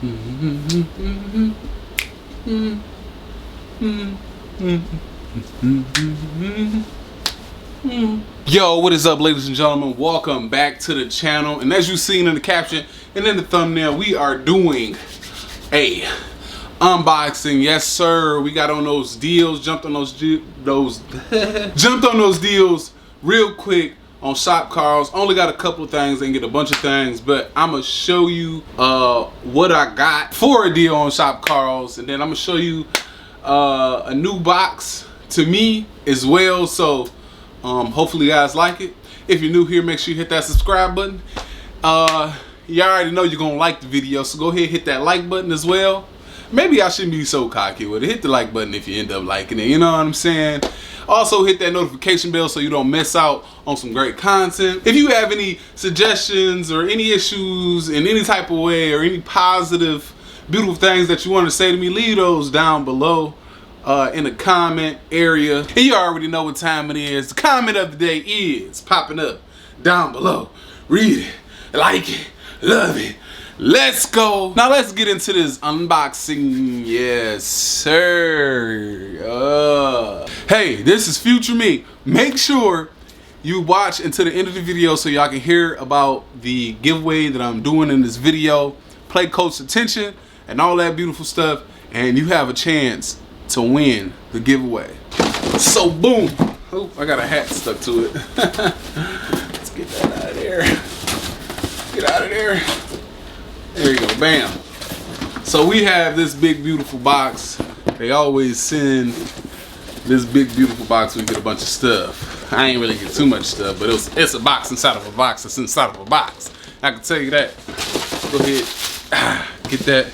Yo, what is up, ladies and gentlemen? Welcome back to the channel. And as you've seen in the caption and in the thumbnail, we are doing a unboxing. Yes, sir. We got on those deals, jumped on those deals real quick on Shop Karls. Only got a couple of things, didn't get a bunch of things, but I'm gonna show you what I got for a deal on Shop Karls, and then I'm gonna show you a new box to me as well. So hopefully you guys like it. If you're new here, make sure you hit that subscribe button. You already know you're gonna like the video, so go ahead and hit that like button as well. Maybe I shouldn't be so cocky with it. Hit the like button if you end up liking it, you know what I'm saying? Also hit that notification bell so you don't miss out on some great content. If you have any suggestions or any issues in any type of way, or any positive, beautiful things that you want to say to me, leave those down below in the comment area. And you already know what time it is. The comment of the day is popping up down below. Read it, like it, love it. Let's go. Now let's get into this unboxing. Yes, sir. Hey, this is Future Me. Make sure you watch until the end of the video so y'all can hear about the giveaway that I'm doing in this video. Play close attention and all that beautiful stuff, and you have a chance to win the giveaway. So boom. Oh, I got a hat stuck to it. Let's get that out of there. Get out of there. There you go, bam. So we have this big beautiful box. They always send this big beautiful box. We get a bunch of stuff. I ain't really get too much stuff, but it's a box inside of a box that's inside of a box. I can tell you that. Go ahead, get that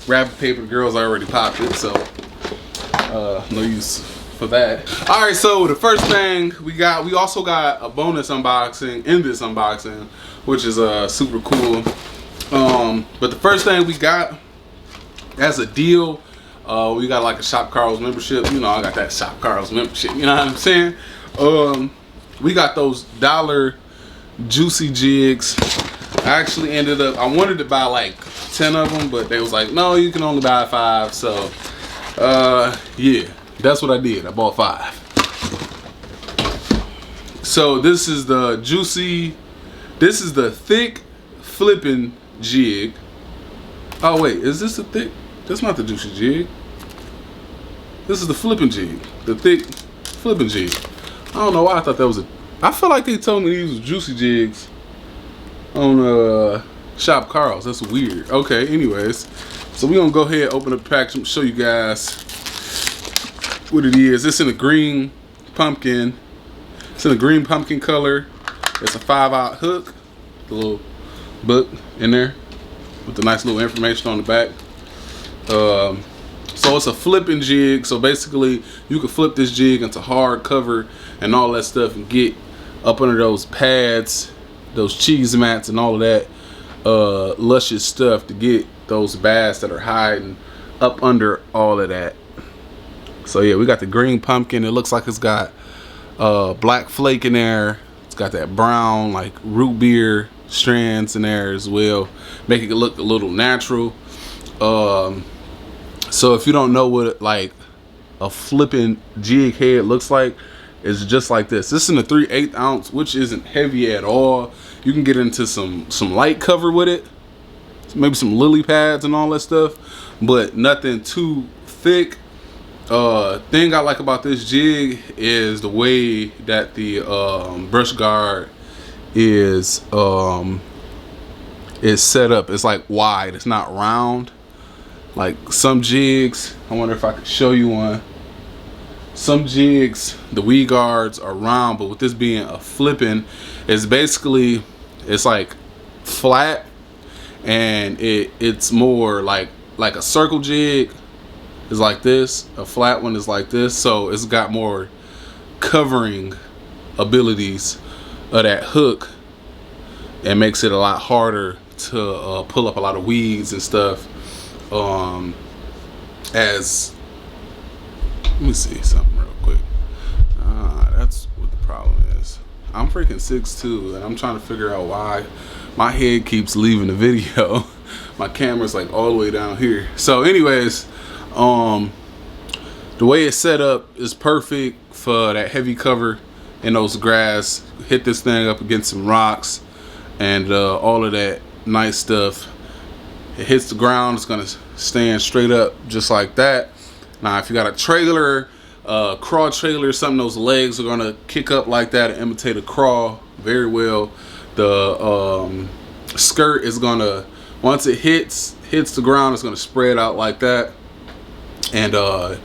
wrapping paper. The girls already popped it, so no use for that. All right, so the first thing we also got a bonus unboxing in this unboxing, which is super cool. But the first thing we got as a deal, we got like a Shop Karls membership. You know, I got that Shop Karls membership, you know what I'm saying? We got those dollar juicy jigs. I actually ended up, I wanted to buy like 10 of them, but they was like, no, you can only buy 5. So yeah, that's what I did. I bought 5. So this is the thick flipping jig. Oh wait, is this the thick? That's not the juicy jig. This is the flipping jig. The thick flipping jig. I don't know why I thought that was I feel like they told me these was juicy jigs on Shop Karls. That's weird. Okay, anyways. So we're gonna go ahead and open up the package and show you guys what it is. It's in a green pumpkin. It's in a green pumpkin color. It's a 5/0 hook. The little book in there with the nice little information on the back. So it's a flipping jig. So basically you can flip this jig into hard cover and all that stuff and get up under those pads, those cheese mats and all of that luscious stuff to get those bass that are hiding up under all of that. So yeah, we got the green pumpkin. It looks like it's got black flake in there. It's got that brown like root beer strands in there as well, making it look a little natural. So if you don't know what like a flipping jig head looks like, it's just like this. This is in a 3/8 ounce, which isn't heavy at all. You can get into some light cover with it, maybe some lily pads and all that stuff, but nothing too thick. Thing I like about this jig is the way that the brush guard is set up. It's like wide, it's not round like some jigs. I wonder if I could show you one. Some jigs, the weed guards are round, but with this being a flipping, it's basically, it's like flat, and it's more like a circle jig is like this, a flat one is like this. So it's got more covering abilities of that hook and makes it a lot harder to pull up a lot of weeds and stuff. As let me see something real quick. That's what the problem is. I'm freaking 6'2", and I'm trying to figure out why my head keeps leaving the video. my camera's like all the way down here. So anyways, the way it's set up is perfect for that heavy cover in those grass. Hit this thing up against some rocks and all of that nice stuff. It hits the ground, it's gonna stand straight up just like that. Now if you got a trailer, crawl trailer or something, those legs are gonna kick up like that and imitate a crawl very well. The skirt is gonna, once it hits the ground, it's gonna spread out like that. And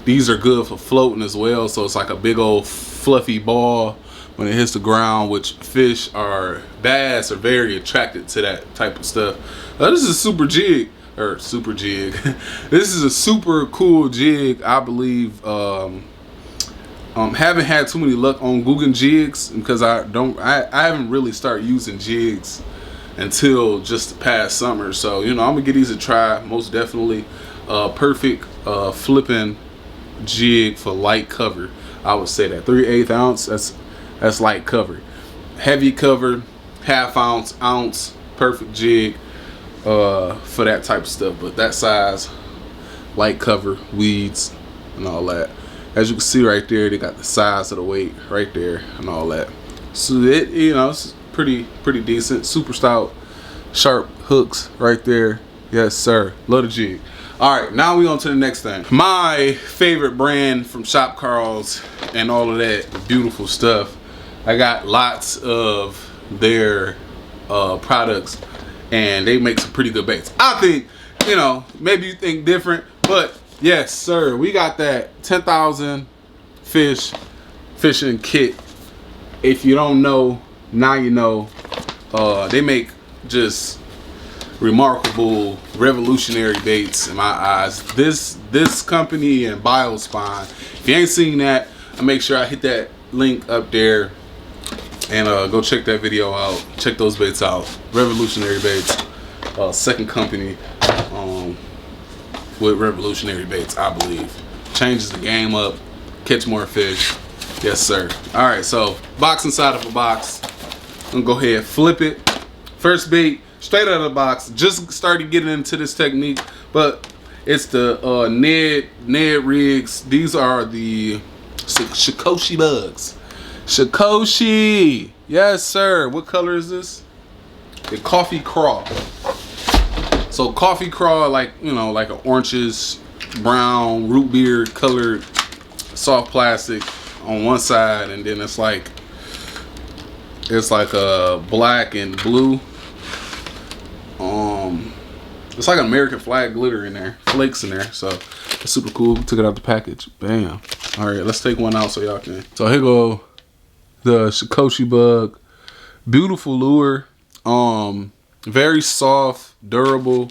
these are good for floating as well, so it's like a big old fluffy ball when it hits the ground, which bass are very attracted to that type of stuff. This is a super jig. This is a super cool jig, I believe. Haven't had too many luck on Googan jigs because I haven't really started using jigs until just the past summer. So I'm gonna give these a try, most definitely. Perfect flipping jig for light cover. I would say that 3/8 ounce. That's light cover. Heavy cover, half ounce, perfect jig for that type of stuff. But that size, light cover, weeds, and all that. As you can see right there, they got the size of the weight right there and all that. So it's pretty decent. Super stout, sharp hooks right there. Yes, sir. Love the jig. All right, now we on to the next thing. My favorite brand from Shop Karls and all of that beautiful stuff. I got lots of their products, and they make some pretty good baits. I think, maybe you think different, but yes, sir. We got that 10,000 fish fishing kit. If you don't know, now you know. They make just remarkable, revolutionary baits in my eyes. This company and Biospine. If you ain't seen that, I make sure I hit that link up there and go check that video out. Check those baits out. Revolutionary baits. Second company with revolutionary baits, I believe. Changes the game up. Catch more fish. Yes, sir. All right, so box inside of a box. I'm gonna go ahead and flip it. First bait, straight out of the box. Just started getting into this technique, but it's the Ned Rigs. These are the Shikoshi bugs. Shikoshi, yes sir. What color is this? The coffee craw. So coffee craw, like like an oranges, brown, root beer colored, soft plastic on one side, and then it's like a black and blue. It's like an American flag glitter in there, flakes in there, so it's super cool. Took it out the package, bam. All right, let's take one out so y'all can. So here go the Shikoshi bug. Beautiful lure, very soft, durable,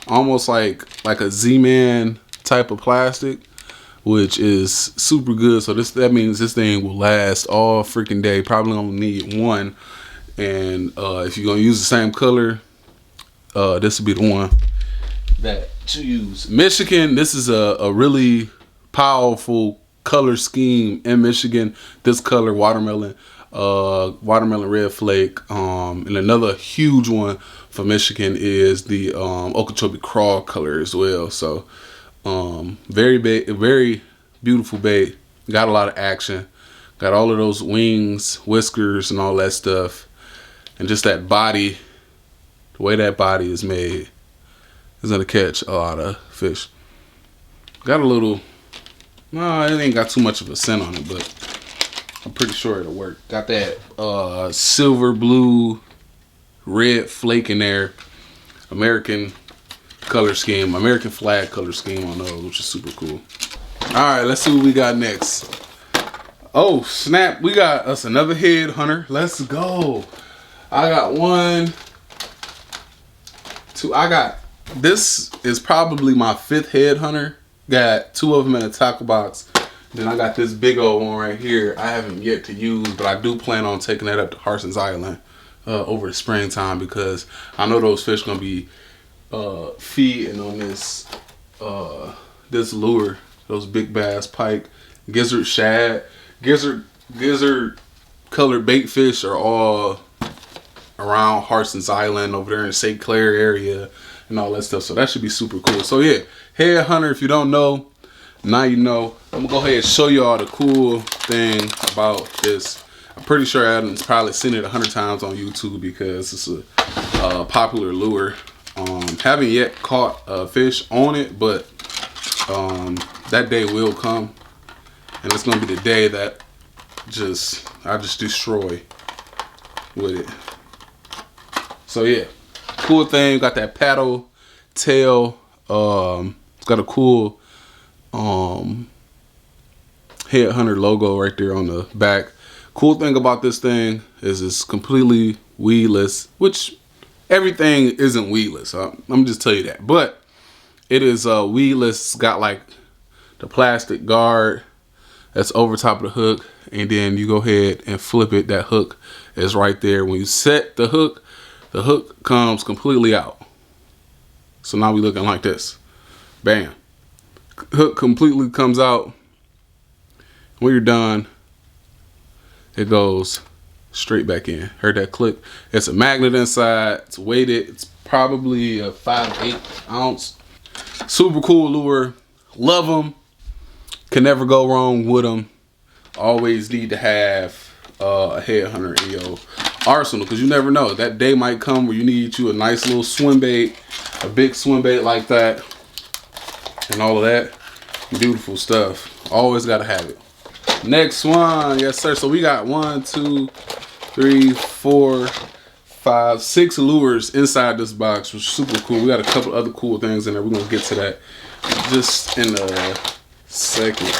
almost like a Z-Man type of plastic, which is super good. So that means this thing will last all freaking day. Probably only need one, and if you're gonna use the same color, this will be the one that you use. Michigan, this is a really powerful color scheme in Michigan. This color, watermelon red flake, and another huge one for Michigan is the Okeechobee crawl color as well. So very beautiful bait. Got a lot of action. Got all of those wings, whiskers, and all that stuff, and just that body. The way that body is made is gonna catch a lot of fish. Got a little, no, it ain't got too much of a scent on it, but I'm pretty sure it'll work. Got that silver, blue, red flake in there. American color scheme, American flag color scheme on those, which is super cool. All right, let's see what we got next. Oh snap, we got us another head hunter. Let's go. I got one, two. This is probably my 5th head hunter. Got 2 of them in a tackle box. Then I got this big old one right here. I haven't yet to use, but I do plan on taking that up to Harson's Island over the springtime, because I know those fish gonna be feeding on this this lure. Those big bass, pike, gizzard, shad, gizzard colored bait fish are all around Harson's Island over there in St. Clair area and all that stuff. So that should be super cool. So yeah, Headhunter, if you don't know, now you know. I'm gonna go ahead and show you all the cool thing about this. I'm pretty sure Adam's probably seen it 100 times on YouTube because it's a popular lure. Haven't yet caught a fish on it, but that day will come, and it's gonna be the day that I just destroy with it. So yeah, cool thing. Got that paddle tail. It's got a cool Headhunter logo right there on the back. Cool thing about this thing is it's completely weedless, which everything isn't weedless. I'm just tell you that, but it is weedless. It's got like the plastic guard that's over top of the hook, and then you go ahead and flip it. That hook is right there. When you set the hook comes completely out. So now we looking like this. Bam. Hook completely comes out. When you're done, it goes straight back in. Heard that click? It's a magnet inside. It's weighted. It's probably a 5/8 ounce. Super cool lure. Love them. Can never go wrong with them. Always need to have a Headhunter in your arsenal, because you never know. That day might come where you need you a nice little swim bait, a big swim bait like that, and all of that. Beautiful stuff. Always gotta have it. Next one, yes sir. So we got 1, 2, 3, 4, 5, 6 lures inside this box, which is super cool. We got a couple other cool things in there. We're gonna get to that just in a second.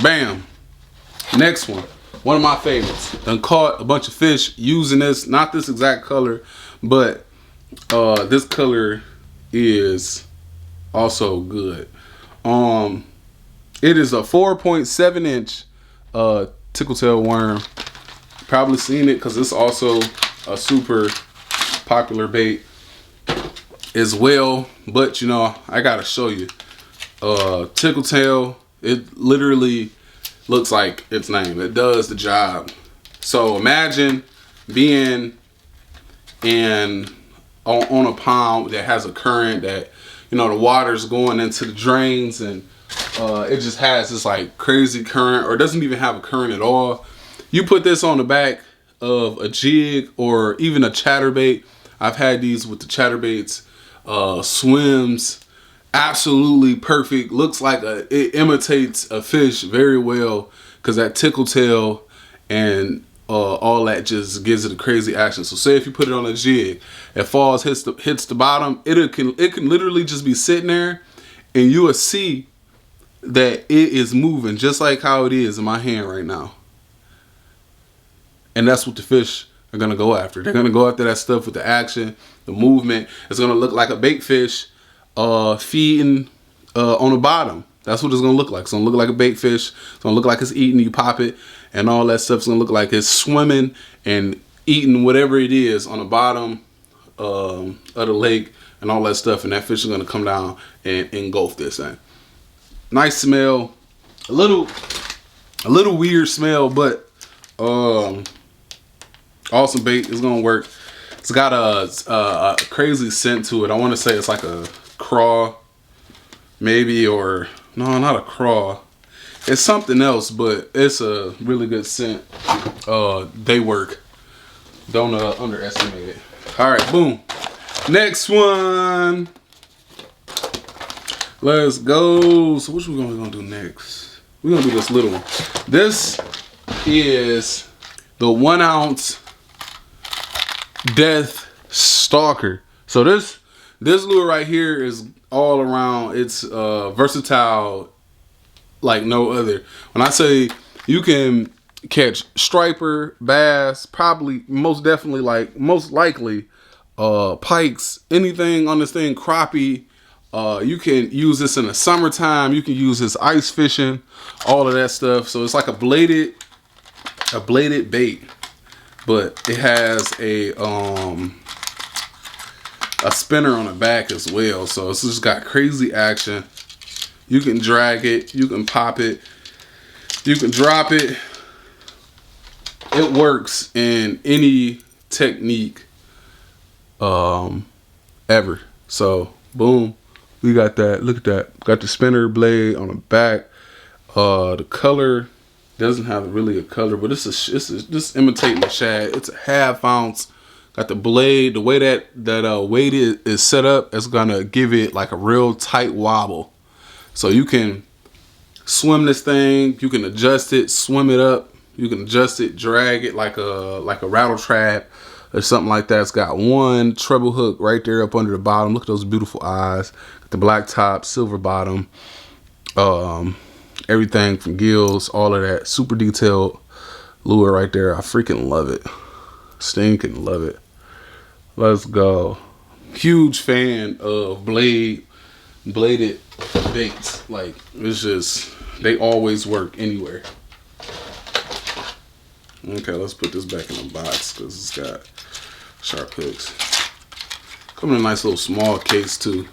Bam. Next one of my favorites. Done caught a bunch of fish using this. Not this exact color, but this color is also good. It is a 4.7 inch tickletail worm. Probably seen it because it's also a super popular bait as well. But you know, I gotta show you. Tickletail, it literally looks like its name. It does the job. So imagine being on a pond that has a current, that, you know, the water's going into the drains, and it just has this like crazy current, or it doesn't even have a current at all. You put this on the back of a jig or even a chatterbait. I've had these with the chatterbaits. Swims absolutely perfect. Looks like it imitates a fish very well, because that tickletail and all that just gives it a crazy action. So say if you put it on a jig, it falls, hits the bottom, it can literally just be sitting there, and you will see that it is moving just like how it is in my hand right now. And that's what the fish are gonna go after. They're gonna go after that stuff with the action, the movement. It's gonna look like a bait fish feeding on the bottom. That's what it's gonna look like. It's gonna look like a bait fish. It's gonna look like it's eating. You pop it, and all that stuff's gonna look like it's swimming and eating whatever it is on the bottom of the lake and all that stuff. And that fish is gonna come down and engulf this thing. Nice smell, a little weird smell, but awesome bait. It's gonna work. It's got a crazy scent to it. I want to say it's like a craw, maybe, or no, not a craw. It's something else, but it's a really good scent. They work. Don't underestimate it. All right, boom. Next one. Let's go. So what we gonna do next? We're gonna do this little one. This is the 1 ounce Death Stalker. So this lure right here is all around. It's versatile like no other. When I say you can catch striper, bass, probably most likely pikes, anything on this thing, crappie. You can use this in the summertime. You can use this ice fishing, all of that stuff. So it's like a bladed bait, but it has a spinner on the back as well. So it's just got crazy action. You can drag it, you can pop it, you can drop it. It works in any technique. ever. So boom, we got that. Look at that. Got the spinner blade on the back. The color doesn't have really a color, but it's just imitating the shad. It's a 1/2 ounce. Got the blade. The way that weight is set up, it's gonna give it like a real tight wobble. So you can swim this thing. You can adjust it, swim it up. You can adjust it, drag it like a rattle trap or something like that. It's got one treble hook right there up under the bottom. Look at those beautiful eyes. The black top, silver bottom. Everything from gills, all of that. Super detailed lure right there. I freaking love it. Stinking love it. Let's go. Huge fan of bladed baits. Like, it's just, they always work anywhere. Okay, let's put this back in the box because it's got sharp hooks. Come in a nice little small case too.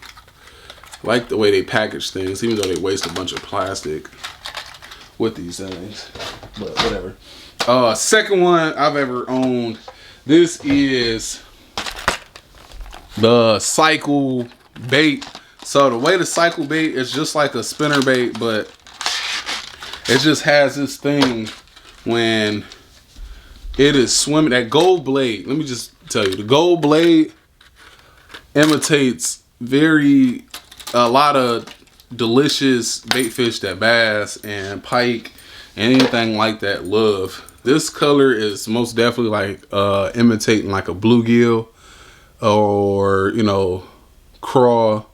I like the way they package things, even though they waste a bunch of plastic with these things. But whatever. Second one I've ever owned. This is the Cycle bait. So the way the Cycle bait is just like a spinner bait, but it just has this thing when it is swimming. That gold blade, let me just tell you, the gold blade imitates a lot of delicious bait fish that bass and pike and anything like that love. This color is most definitely like imitating like a bluegill or, you know, craw,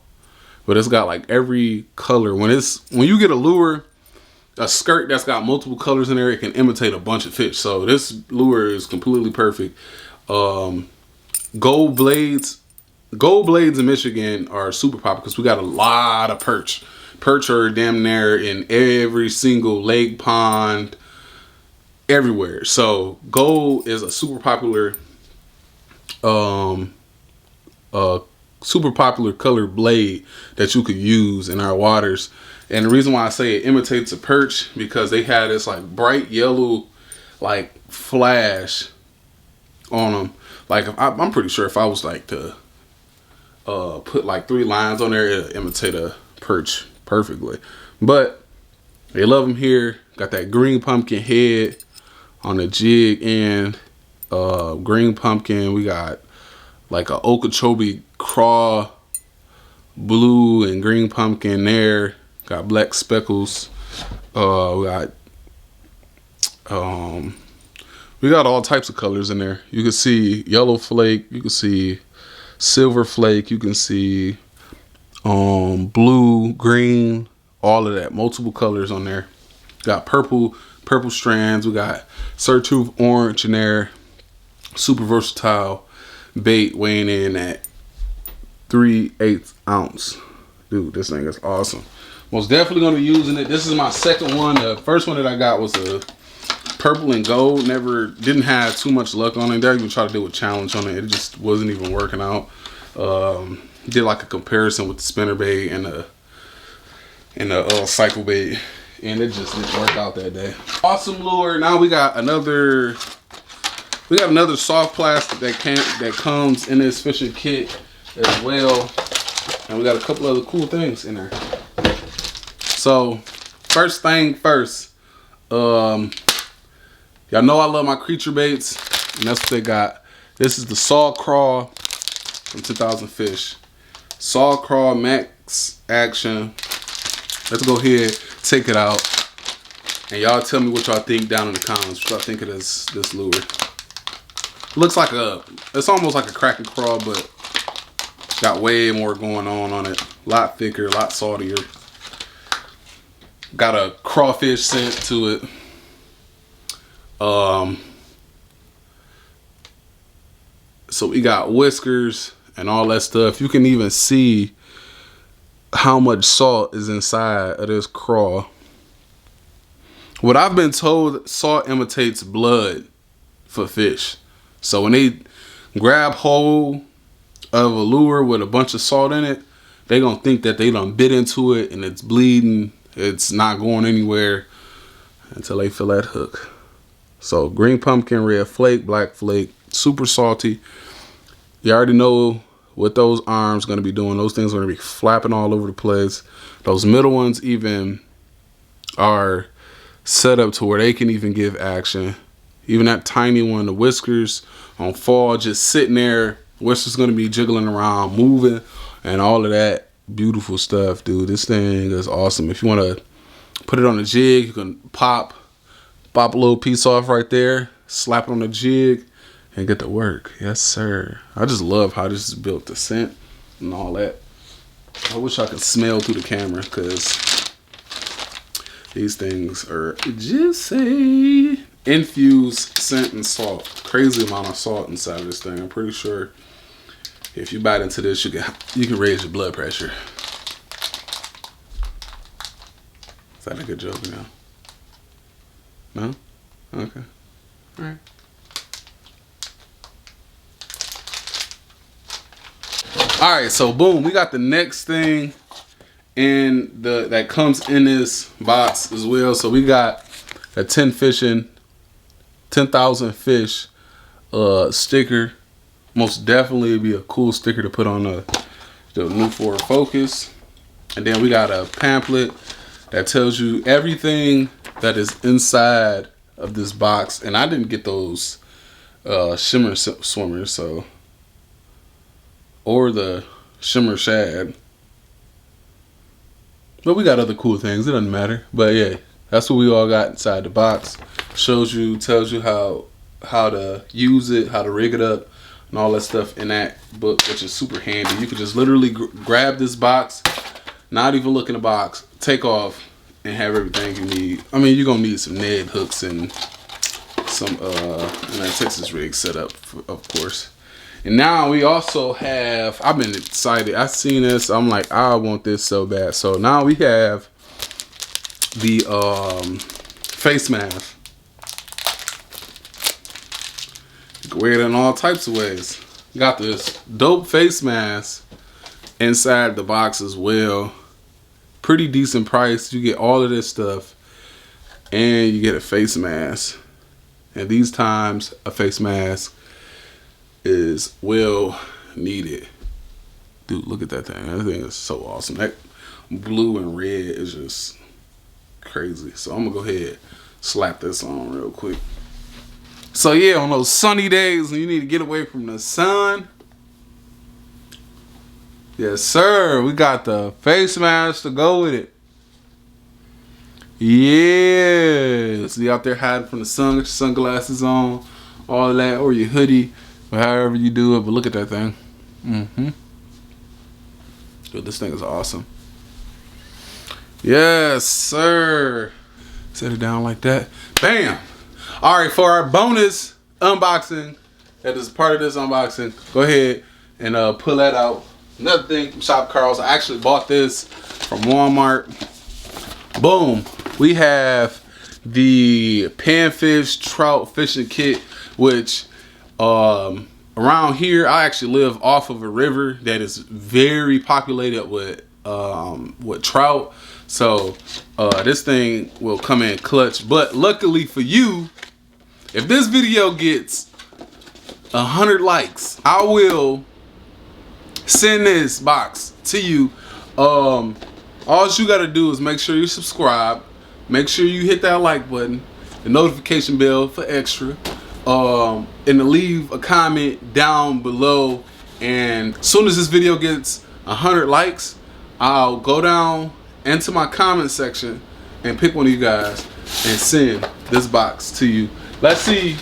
but it's got like every color. When you get a lure, a skirt that's got multiple colors in there, it can imitate a bunch of fish. So this lure is completely perfect. Gold blades in Michigan are super popular because we got a lot of perch. Perch are damn near in every single lake, pond, everywhere. So gold is a super popular color blade that you could use in our waters. And the reason why I say it imitates a perch, because they had this like bright yellow like flash on them. Like I'm pretty sure if I was like to put like 3 lines on there, it'll imitate a perch perfectly. But they love them here. Got that green pumpkin head on the jig end. Green pumpkin. We got like a Okeechobee craw, blue and green pumpkin there. Got black speckles. We got all types of colors in there. You can see yellow flake. You can see silver flake. You can see blue, green, all of that. Multiple colors on there. Got purple strands. We got Surtooth orange in there. Super versatile bait, weighing in at 3/8 ounce. Dude, this thing is awesome. Most definitely gonna be using it. This is my second one. The first one that I got was a purple and gold. Didn't have too much luck on it. I even tried to do a challenge on it. It just wasn't even working out. Did like a comparison with the spinner bait and the Cycle bait, and it just didn't work out that day. Awesome lure. Now we got another soft plastic that comes in this fishing kit as well, and we got a couple other cool things in there. So first thing first, y'all know I love my creature baits, and that's what they got. This is the Saw Craw from 2000 Fish. Saw Craw Max Action. Let's go ahead, take it out, and y'all tell me what y'all think down in the comments. What y'all think of this lure? Looks like it's almost like a Kraken craw, but got way more going on it. A lot thicker, a lot saltier. Got a crawfish scent to it. So we got whiskers and all that stuff. You can even see how much salt is inside of this craw. What I've been told, salt imitates blood for fish. So when they grab hold of a lure with a bunch of salt in it, they gonna think that they done bit into it and it's bleeding. It's not going anywhere until they feel that hook. So green pumpkin, red flake, black flake, super salty. You already know what those arms going to be doing. Those things are going to be flapping all over the place. Those middle ones even are set up to where they can even give action. Even that tiny one, the whiskers on fall, just sitting there. Whiskers going to be jiggling around, moving, and all of that beautiful stuff, dude. This thing is awesome. If you want to put it on a jig, you can pop a little piece off right there, slap it on the jig, and get to work. Yes, sir. I just love how this is built, the scent and all that. I wish I could smell through the camera, because these things are just a infused scent and salt. Crazy amount of salt inside of this thing. I'm pretty sure if you bite into this, you can raise your blood pressure. Is that a good joke now? No? Okay. All right. All right, so boom, we got the next thing that comes in this box as well. So we got a 10,000 fish sticker. Most definitely be a cool sticker to put on the new Ford Focus. And then we got a pamphlet that tells you everything that is inside of this box. And I didn't get those shimmer swimmers, or the shimmer shad, but we got other cool things. It doesn't matter. But yeah, that's what we all got inside the box. Tells you how to use it, how to rig it up, and all that stuff in that book, which is super handy. You can just literally grab this box, not even look in the box, take off, and have everything you need. I mean, you're gonna need some Ned hooks and some that Texas rig set up, of course. And now we also have, I've been excited. I seen this, I'm like, I want this so bad. So now we have the face mask. You can wear it in all types of ways. Got this dope face mask inside the box as well. Pretty decent price. You get all of this stuff and you get a face mask. And these times, a face mask is well needed. Dude, look at that thing. That thing is so awesome. That blue and red is just crazy. So I'm gonna go ahead, slap this on real quick. So yeah, on those sunny days when you need to get away from the sun, yes sir, we got the face mask to go with it. Yeah, so you out there hiding from the sun, get your sunglasses on, all of that, or your hoodie, or however you do it. But look at that thing. Dude, this thing is awesome. Yes, sir. Set it down like that. Bam. All right, for our bonus unboxing, that is part of this unboxing, go ahead and pull that out. Another thing from Shop Karl's. I actually bought this from Walmart. Boom. We have the panfish trout fishing kit, which around here, I actually live off of a river that is very populated with trout. So this thing will come in clutch. But luckily for you, if this video gets 100 likes, I will send this box to you. All you gotta do is make sure you subscribe, make sure you hit that like button, the notification bell for extra, and to leave a comment down below. And as soon as this video gets 100 likes, I'll go down into my comment section and pick one of you guys and send this box to you. Let's see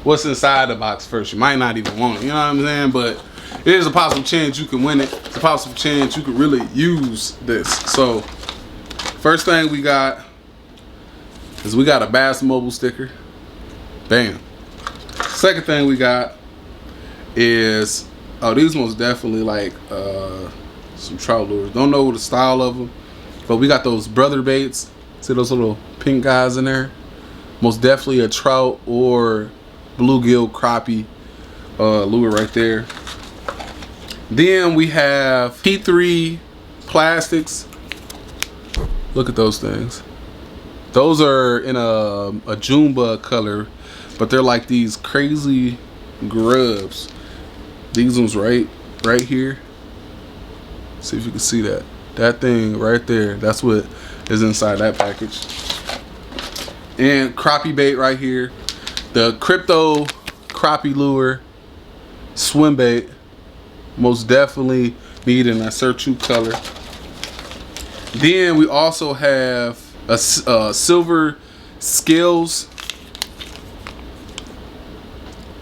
what's inside the box first. You might not even want it, you know what I'm saying? But there's a possible chance you can win it. It's a possible chance you could really use this. So first thing we got is we got a Bass Mobile sticker. Bam. Second thing we got is, oh, these most definitely like some trout lures. Don't know the style of them, but we got those brother baits. See those little pink guys in there? Most definitely a trout or bluegill crappie lure right there. Then we have P3 plastics. Look at those things. Those are in a Jumba color, but they're like these crazy grubs. These ones right right here. See if you can see that. That thing right there, that's what is inside that package. And crappie bait right here. The Crypto Crappie Lure swim bait. Most definitely need in that Surtruth color. Then we also have a Silver Scales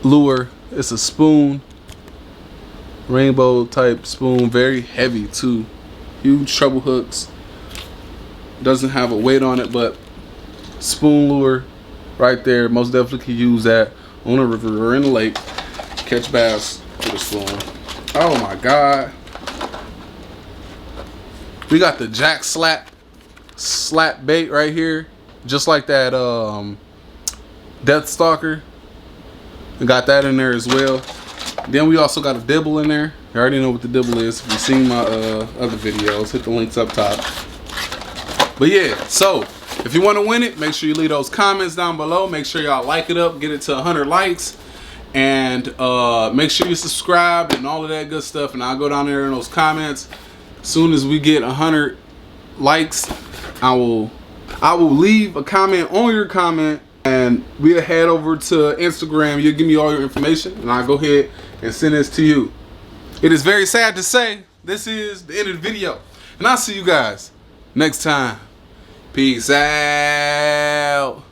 lure. It's a spoon, rainbow type spoon, very heavy too. Huge treble hooks. Doesn't have a weight on it, but spoon lure right there. Most definitely can use that on a river or in the lake. Catch bass with a spoon. Oh my God. We got the Jack Slap bait right here. Just like that Death Stalker. We got that in there as well. Then we also got a dibble in there. You already know what the dibble is. If you've seen my other videos, hit the links up top. But yeah, so if you want to win it, make sure you leave those comments down below. Make sure y'all like it up, get it to 100 likes. And make sure you subscribe and all of that good stuff. And I'll go down there in those comments. As soon as we get 100 likes, I will leave a comment on your comment. And we'll head over to Instagram. You'll give me all your information, and I'll go ahead and send this to you. It is very sad to say, this is the end of the video. And I'll see you guys next time. Peace out.